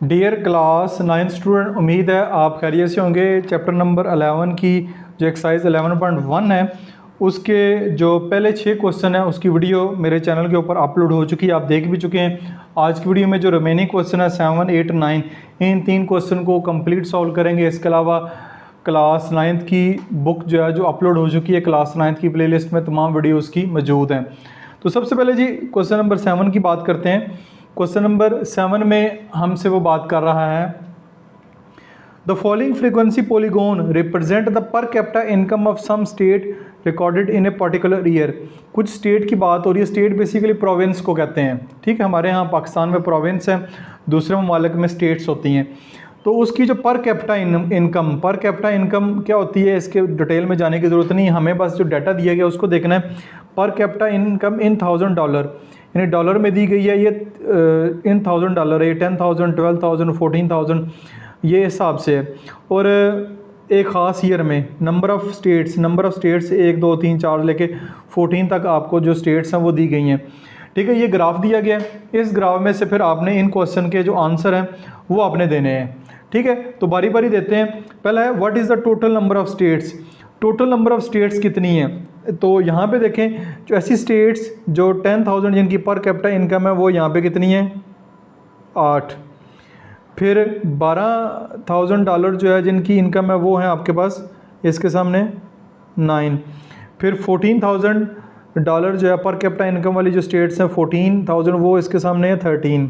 Dear class 9 student, उम्मीद है आप खैरियत से होंगे। चैप्टर नंबर 11 की जो एक्सरसाइज 11.1 है उसके जो पहले 6 क्वेश्चन है उसकी वीडियो मेरे चैनल के ऊपर अपलोड हो चुकी है, आप देख भी चुके हैं। आज की वीडियो में जो रिमेनिंग क्वेश्चन है 7, 8, 9 इन 3 क्वेश्चन को कंप्लीट सॉल्व करेंगे। इसके अलावा क्लास 9th की बुक जो है जो अपलोड हो चुकी है क्लास 9th की प्लेलिस्ट में तमाम वीडियो उसकी मौजूद हैं। तो सबसे पहले जी क्वेश्चन नंबर 7 की बात करते हैं। क्वेश्चन नंबर 7 में हमसे वो बात कर रहा है, the following frequency polygon represent the per capita income of some state recorded in a particular year. कुछ स्टेट की बात हो रही है। स्टेट बेसिकली प्रोविंस को कहते हैं, ठीक है। हमारे यहाँ पाकिस्तान में प्रोविंस है, दूसरे ममालिक में स्टेट्स होती हैं। तो उसकी जो पर कैपिटा इनकम क्या होती है, इसके डिटेल में जाने की ज़रूरत नहीं, हमें बस जो डाटा दिया गया उसको देखना है। पर कैपिटा इनकम इन $1000 यानी डॉलर में दी गई है, ये इन $1000 है, ये 10,000, 12,000, 14,000 ये हिसाब से है। और एक ख़ास ईयर में नंबर ऑफ़ स्टेट्स 1, 2, 3, 4 लेके 14 तक आपको जो स्टेट्स हैं वो दी गई हैं, ठीक है। ये ग्राफ दिया गया है। इस ग्राफ में से फिर आपने इन क्वेश्चन के जो आंसर हैं वो आपने देने हैं, ठीक है। तो बारी बारी देते हैं। पहला है what is the total number of states. Total number of states कितनी है, तो यहाँ पे देखें जो ऐसी स्टेट्स जो 10,000 जिनकी पर कैपिटा इनकम है वो यहाँ पे कितनी है, 8। फिर $12,000 जो है जिनकी इनकम है वो है आपके पास इसके सामने 9। फिर $14,000 जो है पर कैपिटा इनकम वाली जो स्टेट्स हैं 14,000 वो इसके सामने है 13।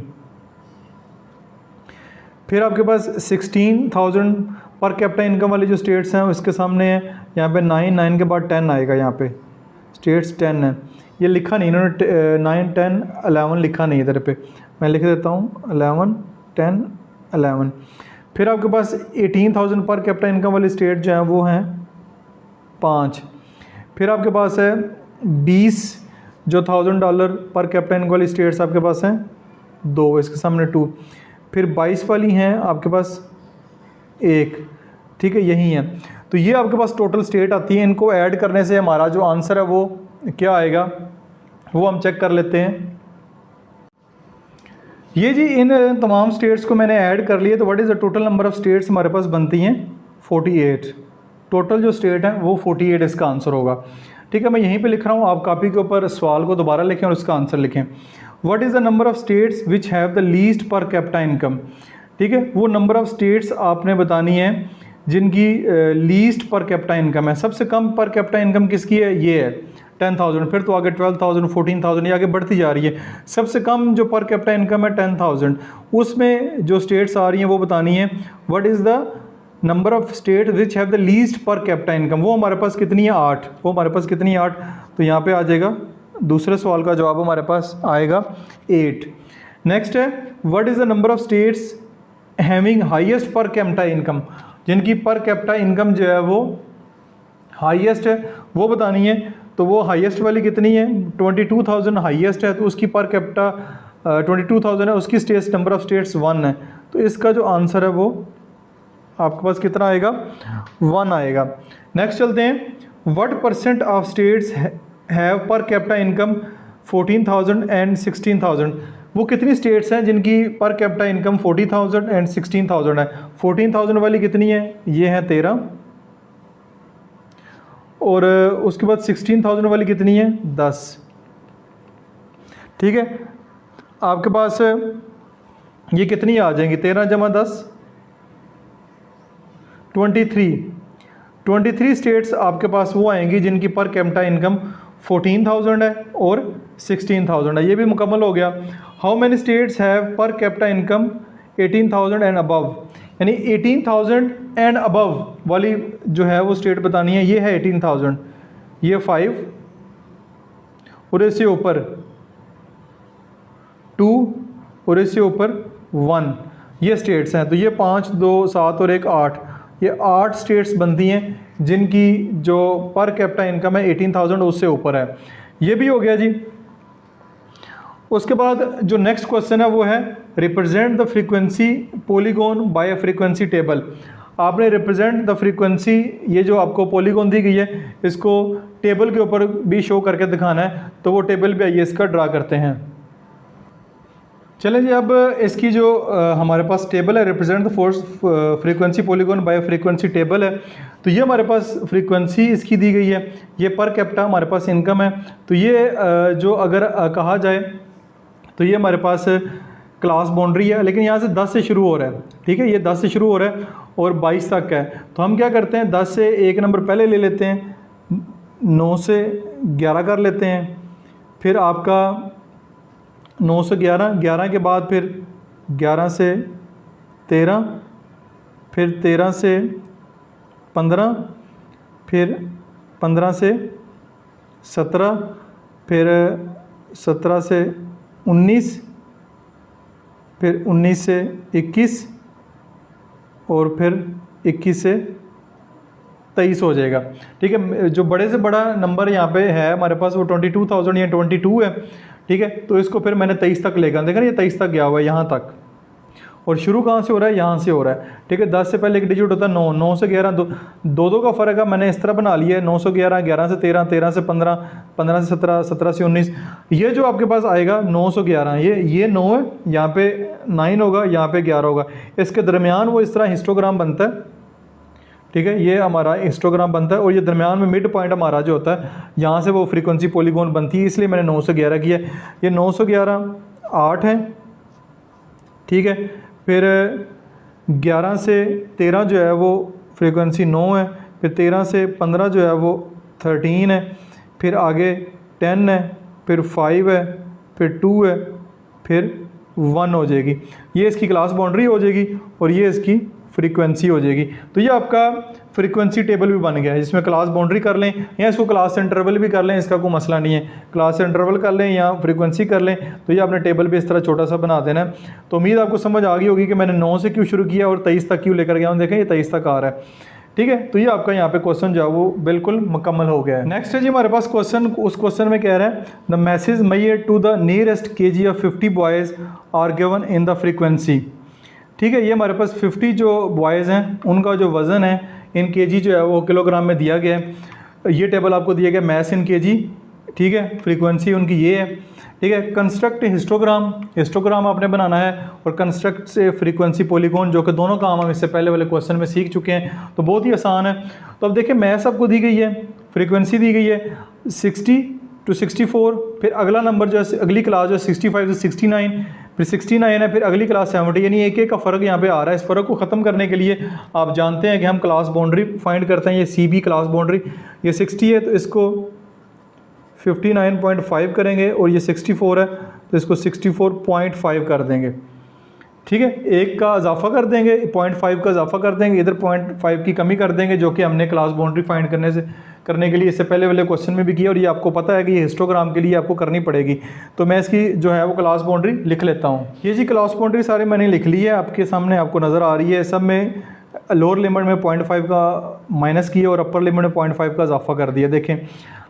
फिर आपके पास 16,000 पर कैपिटा इनकम वाली जो स्टेट्स हैं उसके सामने है यहाँ पे 9 के बाद 10 आएगा, यहाँ पे स्टेट्स 10 है। ये लिखा नहीं इन्होंने, 9, 10, 11 लिखा नहीं इधर पे, मैं लिख देता हूँ 11, 10, 11। फिर आपके पास 18,000 पर कैपिटा इनकम वाली स्टेट जो है वो हैं 5। फिर आपके पास है 20 जो $1,000 पर कैपिटा इनकम वाली स्टेट्स आपके पास हैं 2, इसके सामने 2। फिर 22 वाली हैं आपके पास 1, ठीक है, यही है। तो ये आपके पास टोटल स्टेट आती है। इनको ऐड करने से हमारा जो आंसर है वो क्या आएगा वो हम चेक कर लेते हैं। ये जी इन तमाम स्टेट्स को मैंने ऐड कर लिया, तो what is the total number of states हमारे पास बनती हैं 48। टोटल जो स्टेट है वो 48 इसका आंसर होगा, ठीक है। मैं यहीं पे लिख रहा हूँ, आप कॉपी के ऊपर सवाल को दोबारा लिखें और उसका आंसर लिखें। What is the number of states which have the least पर कैपिटा इनकम, ठीक है। वो नंबर ऑफ़ स्टेट्स आपने बतानी है जिनकी लीस्ट पर कैपिटा इनकम है। सबसे कम पर कैपिटा इनकम किसकी है, ये है 10,000। फिर तो आगे 12,000, 14,000 ये आगे बढ़ती जा रही है। सबसे कम जो पर कैपिटा इनकम है 10,000, उसमें जो स्टेट्स आ रही हैं वो बतानी है। What is the number of state which have the least पर कैपिटा इनकम, वो हमारे पास कितनी है 8। वो हमारे पास कितनी है 8, तो यहाँ पे आ जाएगा दूसरे सवाल का जवाब हमारे पास आएगा 8। नेक्स्ट है what is the number of states having highest पर कैपिटा इनकम, जिनकी पर कैपिटा इनकम जो है वो हाईएस्ट है वो बतानी है। तो वो हाईएस्ट वाली कितनी है, 22,000 हाईएस्ट है, तो उसकी पर कैपिटा 22,000 है, उसकी स्टेट्स नंबर ऑफ़ स्टेट्स 1 है। तो इसका जो आंसर है वो आपके पास कितना आएगा, 1 आएगा। नेक्स्ट चलते हैं, what percent of states have पर कैपिटा इनकम 14,000 एंड 16,000। वो कितनी स्टेट्स हैं जिनकी पर कैपिटा इनकम 40,000 एंड 16,000 है। 14,000 वाली कितनी है, ये है 13, और उसके बाद 16,000 वाली कितनी है 10, ठीक है। आपके पास ये कितनी आ जाएंगी, 13 जमा 10 23 स्टेट्स आपके पास वो आएंगी जिनकी पर कैपिटा इनकम 14,000 है और 16,000 है। ये भी मुकम्मल हो गया। हाउ मैनी स्टेट्स हैव पर कैपिटा इनकम 18,000 एंड अबव, यानी 18,000 एंड अबव वाली जो है वो स्टेट बतानी है। ये है 18,000, ये 5, और इससे ऊपर 2, और इससे ऊपर 1, ये स्टेट्स हैं। तो ये 5, 2, 7 और 1 8, ये 8 स्टेट्स बनती हैं जिनकी जो पर कैपिटा इनकम है 18,000 उससे ऊपर है। ये भी हो गया जी। उसके बाद जो नेक्स्ट क्वेश्चन है वो है represent the frequency polygon by a frequency table. आपने रिप्रेजेंट द फ्रीक्वेंसी, ये जो आपको पॉलीगॉन दी गई है इसको टेबल के ऊपर भी शो करके दिखाना है। तो वो टेबल भी आइए इसका ड्रा करते हैं। चलें जी, अब इसकी जो हमारे पास टेबल है, represent the force frequency polygon bye frequency table है। तो ये हमारे पास फ्रीक्वेंसी इसकी दी गई है, ये पर कैपिटा हमारे पास इनकम है। तो ये जो अगर कहा जाए तो ये हमारे पास क्लास बाउंड्री है, लेकिन यहाँ से 10 से शुरू हो रहा है, ठीक है, ये 10 से शुरू हो रहा है और 22 तक है। तो हम क्या करते हैं, 10 से एक नंबर पहले ले लेते हैं, 9 से 11 कर लेते हैं, फिर आपका 9 से 11, 11 के बाद फिर 11 से 13, फिर 13 से 15, फिर 15 से 17, फिर 17 से 19, फिर 19 से 21 और फिर 21 से 23 हो जाएगा। ठीक है, जो बड़े से बड़ा नंबर यहाँ पे है हमारे पास वो 22,000 या 22 है। ठीक है, तो इसको फिर मैंने 23 तक लेकर, देखा ना ये 23 तक गया हुआ है यहाँ तक, और शुरू कहाँ से हो रहा है, यहाँ से हो रहा है। ठीक है, 10 से पहले एक डिजिट होता है 9, 9 से 11, दो का फ़र्क है, मैंने इस तरह बना लिया है, 9 से 11, 11 से 13, 13 से 15, 15 से 17, 17 से 19। ये जो आपके पास आएगा 9 से 11, ये 9 है, यहाँ पे 9 होगा, यहाँ पे 11 होगा, इसके दरमियान वो इस तरह हिस्टोग्राम बनता है। ठीक है, ये हमारा हिस्टोग्राम बनता है और ये दरमियान में मिड पॉइंट हमारा जो होता है, यहाँ से वो फ्रीक्वेंसी पॉलीगॉन बनती है, इसलिए मैंने 9 से 11 किया। ये 9 से 11 8 है। ठीक है, फिर 11 से 13 जो है वो फ्रीक्वेंसी 9 है, फिर 13 से 15 जो है वो 13 है, फिर आगे 10 है, फिर 5 है, फिर 2 है, फिर 1 हो जाएगी। ये इसकी क्लास बाउंड्री हो जाएगी और ये इसकी फ्रीक्वेंसी हो जाएगी। तो ये आपका फ्रीक्वेंसी टेबल भी बन गया है, जिसमें क्लास बाउंड्री कर लें या इसको क्लास इंटरवल भी कर लें, इसका कोई मसला नहीं है। क्लास इंटरवल कर लें या फ्रीक्वेंसी कर लें, तो ये आपने टेबल भी इस तरह छोटा सा बना देना है। तो उम्मीद आपको समझ आ गई होगी कि मैंने 9 से क्यों शुरू किया और 23 तक क्यों लेकर गया हूँ। देखें ये 23 तक आ रहा है। ठीक है, तो ये आपका यहाँ पे क्वेश्चन जो है वो बिल्कुल मुकम्मल हो गया है। नेक्स्ट है जी हमारे पास क्वेश्चन, उस क्वेश्चन में कह रहा है the message made to the nearest KG of 50 boys are given in the frequency. ठीक है, ये हमारे पास 50 जो बॉयज़ हैं उनका जो वज़न है इन केजी जो है वो किलोग्राम में दिया गया है। ये टेबल आपको दिया गया मैस इन केजी। ठीक है, फ्रीक्वेंसी उनकी ये है। ठीक है, कंस्ट्रक्ट हिस्टोग्राम आपने बनाना है और कंस्ट्रक्ट से फ्रीक्वेंसी पॉलीगॉन, जो कि दोनों काम हम इससे पहले वाले क्वेश्चन में सीख चुके हैं, तो बहुत ही आसान है। तो अब देखिए मैस आपको दी गई है, फ्रीक्वेंसी दी गई है 60 to 64, फिर अगला नंबर जो है अगली क्लास जो है 65 से 69, फिर 69 है, फिर अगली क्लास 70, यानी एक एक का फ़र्क यहाँ पे आ रहा है। इस फ़र्क को ख़त्म करने के लिए आप जानते हैं कि हम क्लास बाउंड्री फाइंड करते हैं। ये CB क्लास बाउंड्री, ये 60 है तो इसको 59.5 करेंगे और ये 64 है तो इसको 64.5 कर देंगे। ठीक है, एक का इजाफा कर देंगे, 0.5 का इजाफा कर देंगे, इधर 0.5 की कमी कर देंगे, जो कि हमने क्लास बाउंड्री फाइंड करने के लिए इससे पहले वाले क्वेश्चन में भी किया, और ये आपको पता है कि ये हिस्टोग्राम के लिए आपको करनी पड़ेगी। तो मैं इसकी जो है वो क्लास बाउंड्री लिख लेता हूँ। ये जी क्लास बाउंड्री सारे मैंने लिख ली है, आपके सामने आपको नज़र आ रही है। सब में लोअर लिमिट में 0.5 का माइनस किया और अपर लिमिट में 0.5 का इजाफा कर दिया। देखें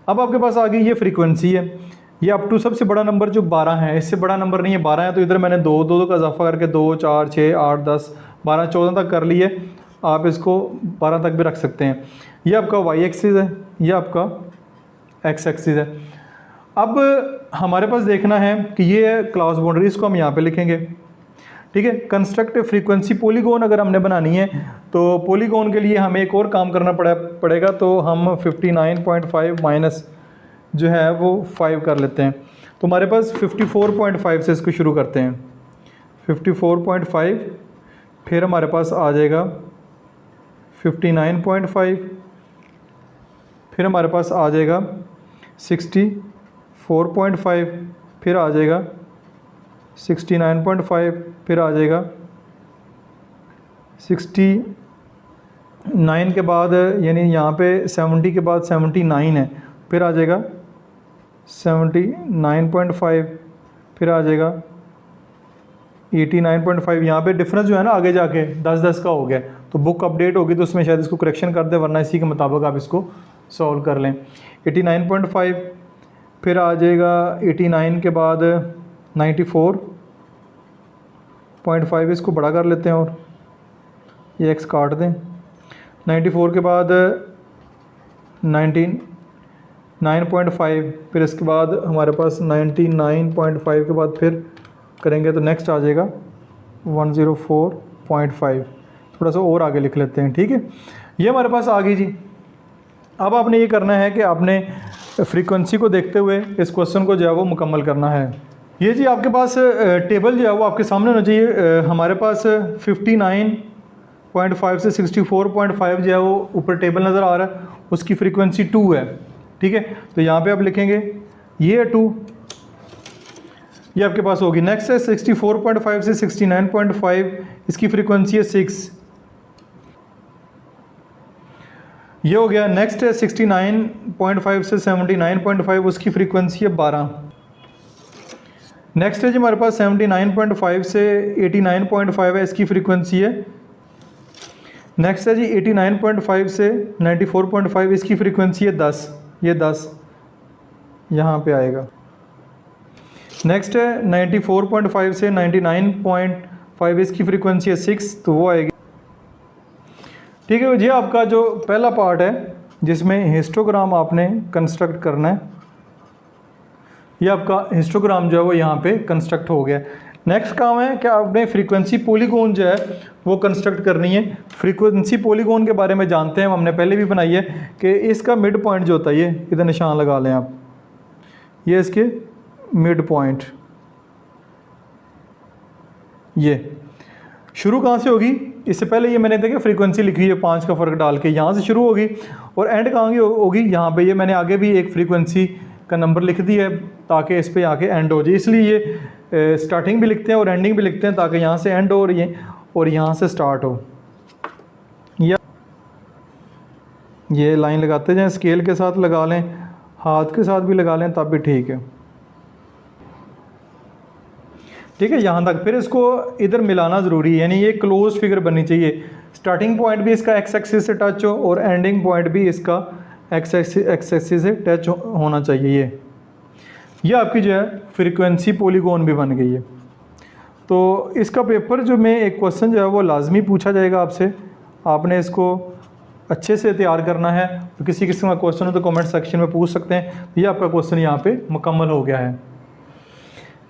अब आपके पास आ गई ये फ्रीक्वेंसी है, ये अप टू सबसे बड़ा नंबर जो 12 है, इससे बड़ा नंबर नहीं है 12 है, तो इधर मैंने दो का इजाफा करके 2 4 6 8 10 12 14 तक कर लिए। आप इसको 12 तक भी रख सकते हैं। ये आपका y एक्सिस है, ये आपका x एक्सिस है। अब हमारे पास देखना है कि ये है क्लास बाउंड्री, इसको हम यहाँ पे लिखेंगे। ठीक है, कंस्ट्रक्ट फ्रीक्वेंसी पॉलीगॉन अगर हमने बनानी है तो पॉलीगॉन के लिए हमें एक और काम करना पड़ेगा। तो हम 59.5 माइनस जो है वो 5 कर लेते हैं। तो हमारे पास 54.5 से इसको शुरू करते हैं, 54.5, फिर हमारे पास आ जाएगा 59.5, फिर हमारे पास आ जाएगा 64.5, फिर आ जाएगा 69.5, फिर आ जाएगा 69 के बाद, यानी यहाँ पे 70 के बाद 79 है, फिर आ जाएगा 79.5, फिर आ जाएगा 89.5। यहाँ पे डिफरेंस जो है ना आगे जाके 10-10 का हो गया, तो बुक अपडेट होगी तो उसमें शायद इसको करेक्शन कर दे, वरना इसी के मुताबिक आप इसको सॉल्व कर लें। 89.5, फिर आ जाएगा 89 के बाद 94.5, इसको बड़ा कर लेते हैं और ये x काट दें। 94 के बाद 99.5, फिर इसके बाद हमारे पास 99.5 के बाद फिर करेंगे तो नेक्स्ट आ जाएगा 104.5। थोड़ा सा और आगे लिख लेते हैं, ठीक है। ये हमारे पास आ गई जी। अब आपने ये करना है कि आपने फ्रीक्वेंसी को देखते हुए इस क्वेश्चन को जो है वो मुकम्मल करना है। ये जी आपके पास टेबल जो है वो आपके सामने होना चाहिए। हमारे पास 59.5 से 64.5 जो है वो ऊपर टेबल नज़र आ रहा है, उसकी फ्रीक्वेंसी 2 है, ठीक है। तो यहाँ पे आप लिखेंगे ये 2, ये आपके पास होगी। नेक्स्ट है 64.5 से 69.5, इसकी फ्रीक्वेंसी है 6, ये हो गया। नेक्स्ट है 69.5 से 79.5, उसकी फ्रीक्वेंसी है 12। नेक्स्ट है जी हमारे पास 79.5 से 89.5 है, इसकी फ्रीक्वेंसी है। नेक्स्ट है जी 89.5 से 94.5, इसकी फ्रीक्वेंसी है 10, ये 10 यहाँ पे आएगा। नेक्स्ट है 94.5 से 99.5, इसकी फ्रीक्वेंसी है 6, तो वो आएगी, ठीक है। ये आपका जो पहला पार्ट है जिसमें हिस्टोग्राम आपने कंस्ट्रक्ट करना है, ये आपका हिस्टोग्राम जो है वो यहाँ पे कंस्ट्रक्ट हो गया। नेक्स्ट काम है कि आपने फ्रीक्वेंसी पॉलीगॉन जो है वो कंस्ट्रक्ट करनी है। फ्रीक्वेंसी पॉलीगॉन के बारे में जानते हैं, हमने पहले भी बनाई है कि इसका मिड पॉइंट जो होता है, ये इधर निशान लगा लें आप, ये इसके मिड पॉइंट, ये शुरू कहाँ से होगी, इससे पहले ये मैंने देखा फ्रीक्वेंसी लिखी हुई है 5 का फ़र्क डाल के, यहाँ से शुरू होगी और एंड कहाँ की होगी, यहाँ पे। ये मैंने आगे भी एक फ्रीक्वेंसी का नंबर लिख दिया है ताकि इस पे आके एंड हो जाए, इसलिए ये स्टार्टिंग भी लिखते हैं और एंडिंग भी लिखते हैं ताकि यहाँ से एंड हो रही है और यहाँ से स्टार्ट हो। या ये लाइन लगाते जाएं, स्केल के साथ लगा लें, हाथ के साथ भी लगा लें, तब भी ठीक है, ठीक है, यहाँ तक। फिर इसको इधर मिलाना ज़रूरी है, यानी ये क्लोज फिगर बननी चाहिए। स्टार्टिंग पॉइंट भी इसका एक्स एक्सिस से टच हो और एंडिंग पॉइंट भी इसका एक्स एक्सिस से टच होना चाहिए। ये आपकी जो है फ्रीक्वेंसी पॉलीगॉन भी बन गई है। तो इसका पेपर जो में एक क्वेश्चन जो है वो लाजमी पूछा जाएगा आपसे, आपने इसको अच्छे से तैयार करना है। तो किसी किस्म का क्वेश्चन हो तो कमेंट सेक्शन में पूछ सकते हैं। ये आपका क्वेश्चन यहाँ पे मुकम्मल हो गया है।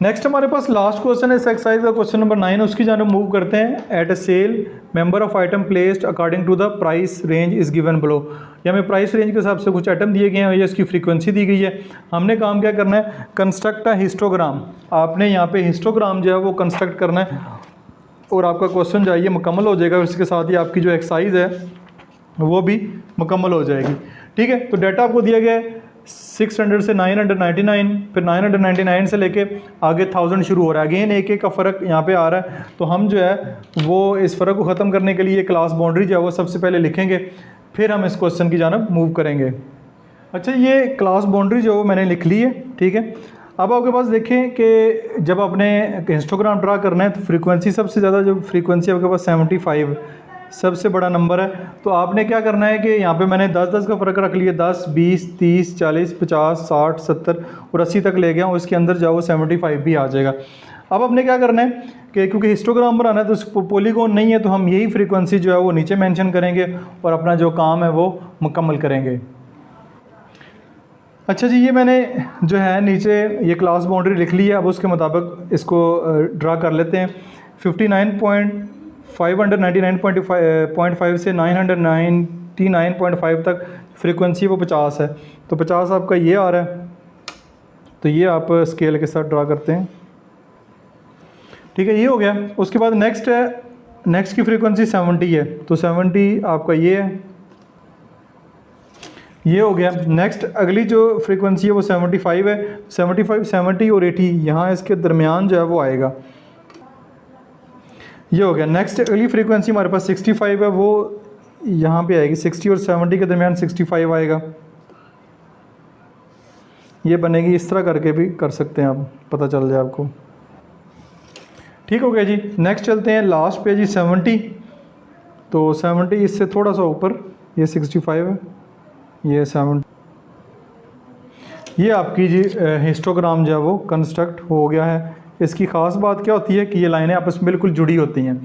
नेक्स्ट हमारे पास लास्ट क्वेश्चन है इस एक्सरसाइज का, क्वेश्चन नंबर 9, उसकी जानब मूव करते हैं। At a sale member of item placed according to the price range is given below. ये हमें प्राइस रेंज के हिसाब से कुछ आइटम दिए गए हैं, ये इसकी फ्रीक्वेंसी दी गई है। हमने काम क्या करना है, कंस्ट्रक्ट अ हिस्टोग्राम। आपने यहाँ पे हिस्टोग्राम जो है वो कंस्ट्रक्ट करना है और आपका क्वेश्चन जो है ये मुकम्मल हो जाएगा। इसके साथ ही आपकी जो एक्सरसाइज है वो भी मुकम्मल हो जाएगी, ठीक है। तो डाटा आपको दिया गया है 600 से 999, फिर 999 से लेके आगे 1000 शुरू हो रहा है। अगेन एक का फ़र्क यहाँ पे आ रहा है, तो हम जो है वो इस फ़र्क को ख़त्म करने के लिए क्लास बाउंड्री जो है वो सबसे पहले लिखेंगे, फिर हम इस क्वेश्चन की जानब मूव करेंगे। अच्छा, ये क्लास बाउंड्री जो मैंने लिख ली है, ठीक है। अब आपके पास देखें कि जब आपने हिस्टोग्राम ड्रा करना है तो फ्रीक्वेंसी सबसे ज़्यादा जो फ्रीक्वेंसी आपके पास 75 सबसे बड़ा नंबर है। तो आपने क्या करना है कि यहाँ पे मैंने 10-10 का फ़र्क रख लिया, 10, 20, 30, 40, 50, 60, 70 और 80 तक ले गया हूँ। इसके अंदर जाओ 75 भी आ जाएगा। अब आपने क्या करना है कि क्योंकि हिस्टोग्राम बनाना है तो पॉलीगॉन नहीं है, तो हम यही फ्रीक्वेंसी जो है वो नीचे मेंशन करेंगे और अपना जो काम है वो मुकम्मल करेंगे। अच्छा जी, ये मैंने जो है नीचे ये क्लास बाउंड्री लिख ली है। अब उसके मुताबिक इसको ड्रा कर लेते हैं। 599.5 से 999.5 तक फ्रीक्वेंसी वो 50 है, तो 50 आपका ये आ रहा है। तो ये आप स्केल के साथ ड्रा करते हैं, ठीक है, ये हो गया। उसके बाद नेक्स्ट है, नेक्स्ट की फ्रीक्वेंसी 70 है, तो 70 आपका ये है, ये हो गया। नेक्स्ट अगली जो फ्रीक्वेंसी है वो 75 है। 75, 70 और 80 यहाँ इसके दरमियान जो है वो आएगा, ये हो गया। नेक्स्ट अगली फ्रीक्वेंसी हमारे पास 65 है, वो यहाँ पे आएगी। 60 और 70 के दरमियान 65 आएगा, ये बनेगी। इस तरह करके भी कर सकते हैं आप, पता चल जाए आपको, ठीक हो गया जी। नेक्स्ट चलते हैं लास्ट पे जी 70। तो 70 इससे थोड़ा सा ऊपर, ये 65 है, ये 70, ये आपकी जी हिस्टोग्राम जो है वो कंस्ट्रक्ट हो गया है। इसकी ख़ास बात क्या होती है कि ये लाइनें आपस में बिल्कुल जुड़ी होती हैं,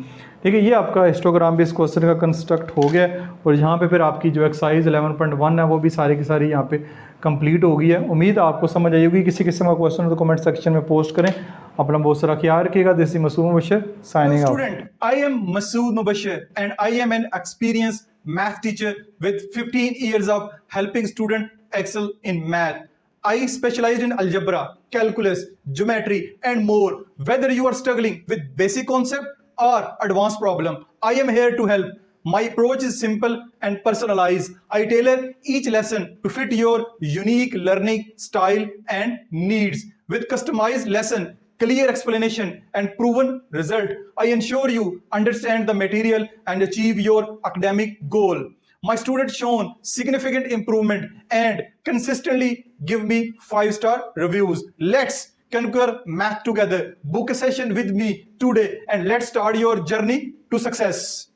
ठीक है। ये आपका हिस्टोग्राम भी इस क्वेश्चन का कंस्ट्रक्ट हो गया और यहाँ पे फिर आपकी जो एक्सरसाइज 11.1 है वो भी सारी की सारी यहाँ पे कंप्लीट हो गई है। उम्मीद आपको समझ आई होगी। किसी किस्म का क्वेश्चन हो तो कमेंट सेक्शन में पोस्ट करें। अपना बहुत सारा ख्याल रखिएगा। This is Masood Mubashir signing out. Student, I am Masood Mubashir and I am an experienced math teacher with 15 years of helping students excel in math. I specialize in algebra, calculus, geometry and more. Whether you are struggling with basic concept or advanced problem, I am here to help. My approach is simple and personalized. I tailor each lesson to fit your unique learning style and needs. With customized lesson, clear explanation and proven result, I ensure you understand the material and achieve your academic goal. My students shown significant improvement and consistently give me 5-star reviews. Let's conquer math together. Book a session with me today and let's start your journey to success.